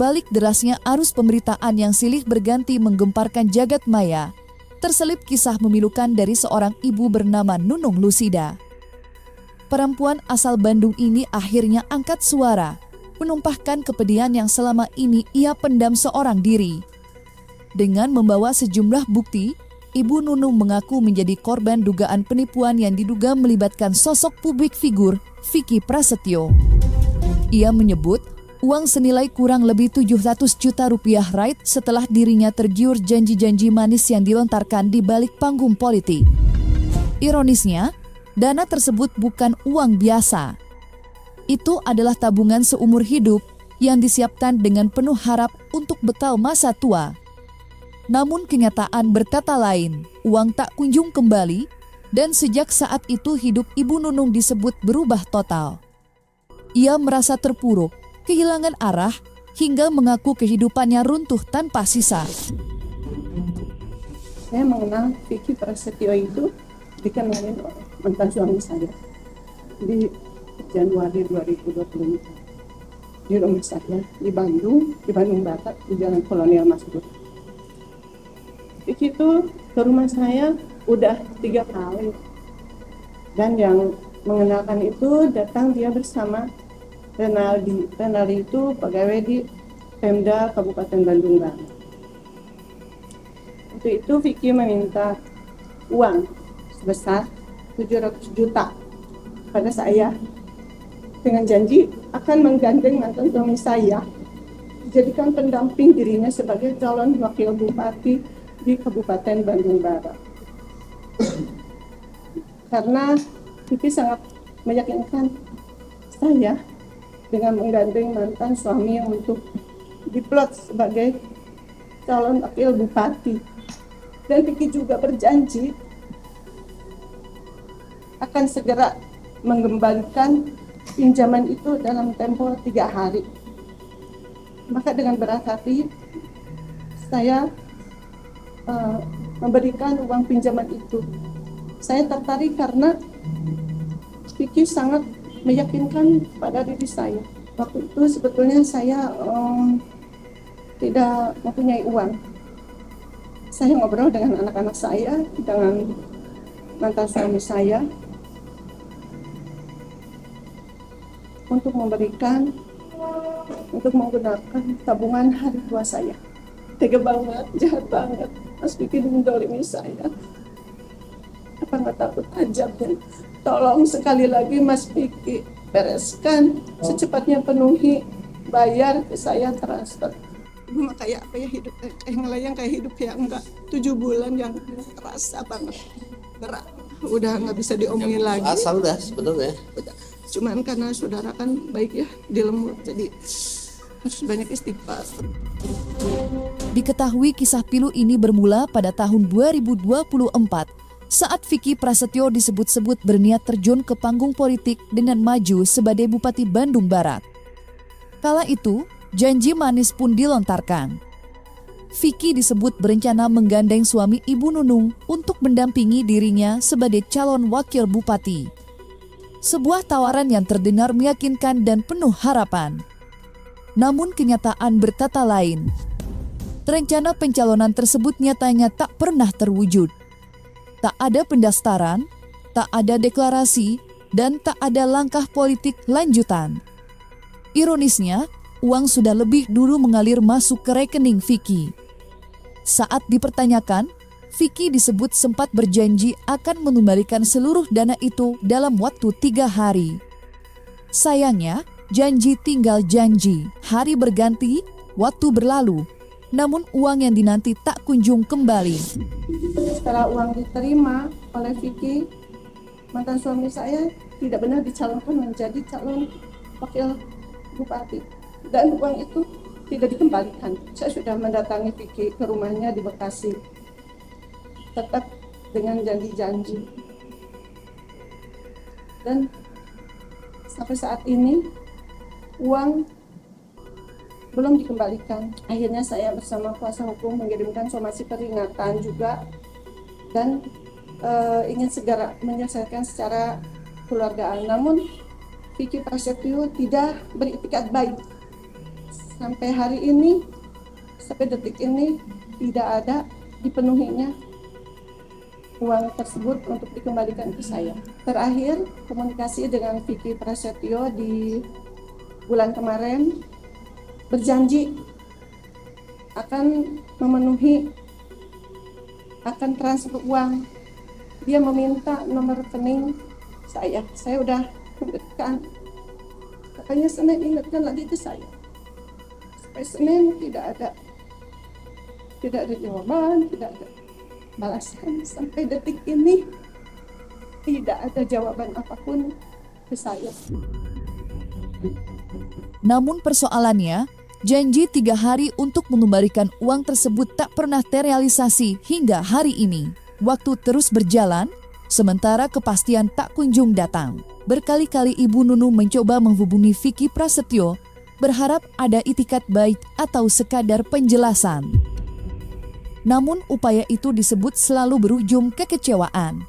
balik derasnya arus pemberitaan yang silih berganti menggemparkan jagat maya, terselip kisah memilukan dari seorang ibu bernama Nunung Lusida. Perempuan asal Bandung ini akhirnya angkat suara, menumpahkan kepedihan yang selama ini ia pendam seorang diri. Dengan membawa sejumlah bukti, Ibu Nunung mengaku menjadi korban dugaan penipuan yang diduga melibatkan sosok publik figur Vicky Prasetyo. Ia menyebut uang senilai kurang lebih 700 juta rupiah raib setelah dirinya tergiur janji-janji manis yang dilontarkan di balik panggung politik. Ironisnya, dana tersebut bukan uang biasa. Itu adalah tabungan seumur hidup yang disiapkan dengan penuh harap untuk bekal masa tua. Namun kenyataan berkata lain, uang tak kunjung kembali, dan sejak saat itu hidup Ibu Nunung disebut berubah total. Ia merasa terpuruk, kehilangan arah, hingga mengaku kehidupannya runtuh tanpa sisa. Saya mengenal Vicky Prasetyo itu dikenalin oleh mantan suami saya di Januari 2024 di rumah saya di Bandung Barat, di Jalan Kolonial Masjid. Vicky itu ke rumah saya udah 3 kali, dan yang mengenalkan itu datang dia bersama Renaldi itu pegawai di Pemda Kabupaten Bandung Barat. Untuk itu Vicky meminta uang sebesar 700 juta pada saya dengan janji akan menggandeng mantan suami saya dijadikan pendamping dirinya sebagai calon wakil bupati di Kabupaten Bandung Barat. Karena Vicky sangat meyakinkan saya dengan menggandeng mantan suami untuk diplot sebagai calon wakil bupati. Dan Vicky juga berjanji akan segera mengembalikan pinjaman itu dalam tempo 3 hari. Maka dengan berat hati saya memberikan uang pinjaman itu. Saya tertarik karena Vicky sangat meyakinkan pada diri saya. Waktu itu sebetulnya saya tidak mempunyai uang. Saya ngobrol dengan anak-anak saya, dengan mantan suami saya, untuk menggunakan tabungan hari tua saya. Tega banget, jahat banget, Mas Vicky mendolimi saya. Apa nggak takut aja, Ben? Tolong sekali lagi Mas Vicky bereskan, secepatnya penuhi, bayar ke saya transfer. Ibu mah kayak apa ya hidup, ngelayang kayak hidup ya enggak. 7 bulan yang terasa banget, berat. Udah nggak bisa diomongin lagi. Asal udah sebetulnya. Cuman karena saudara kan baik ya, dilemut, jadi harus banyak istighfar. Diketahui kisah pilu ini bermula pada tahun 2024 saat Vicky Prasetyo disebut-sebut berniat terjun ke panggung politik dengan maju sebagai Bupati Bandung Barat. Kala itu, janji manis pun dilontarkan. Vicky disebut berencana menggandeng suami Ibu Nunung untuk mendampingi dirinya sebagai calon wakil bupati. Sebuah tawaran yang terdengar meyakinkan dan penuh harapan. Namun kenyataan berkata lain. Rencana pencalonan tersebut nyatanya tak pernah terwujud. Tak ada pendaftaran, tak ada deklarasi, dan tak ada langkah politik lanjutan. Ironisnya, uang sudah lebih dulu mengalir masuk ke rekening Vicky. Saat dipertanyakan, Vicky disebut sempat berjanji akan mengembalikan seluruh dana itu dalam waktu 3 hari. Sayangnya, janji tinggal janji, hari berganti, waktu berlalu, namun uang yang dinanti tak kunjung kembali. Setelah uang diterima oleh Vicky, mantan suami saya tidak benar dicalonkan menjadi calon wakil bupati. Dan uang itu tidak dikembalikan. Saya sudah mendatangi Vicky ke rumahnya di Bekasi. Tetap dengan janji-janji. Dan sampai saat ini uang belum dikembalikan. Akhirnya saya bersama kuasa hukum mengirimkan somasi peringatan juga dan ingin segera menyelesaikan secara keluargaan. Namun Vicky Prasetyo tidak beritikat baik. Sampai hari ini, sampai detik ini tidak ada dipenuhinya uang tersebut untuk dikembalikan ke saya. Terakhir komunikasi dengan Vicky Prasetyo di bulan kemarin, berjanji akan memenuhi, akan transfer uang. Dia meminta nomor rekening saya udah ingatkan, katanya Senin ingatkan lagi ke saya. Sampai Senin tidak ada jawaban, tidak ada balasan. Sampai detik ini tidak ada jawaban apapun ke saya. Namun persoalannya, janji 3 hari untuk mengembalikan uang tersebut tak pernah terrealisasi hingga hari ini. Waktu terus berjalan, sementara kepastian tak kunjung datang. Berkali-kali Ibu Nunung mencoba menghubungi Vicky Prasetyo, berharap ada itikat baik atau sekadar penjelasan. Namun upaya itu disebut selalu berujung kekecewaan.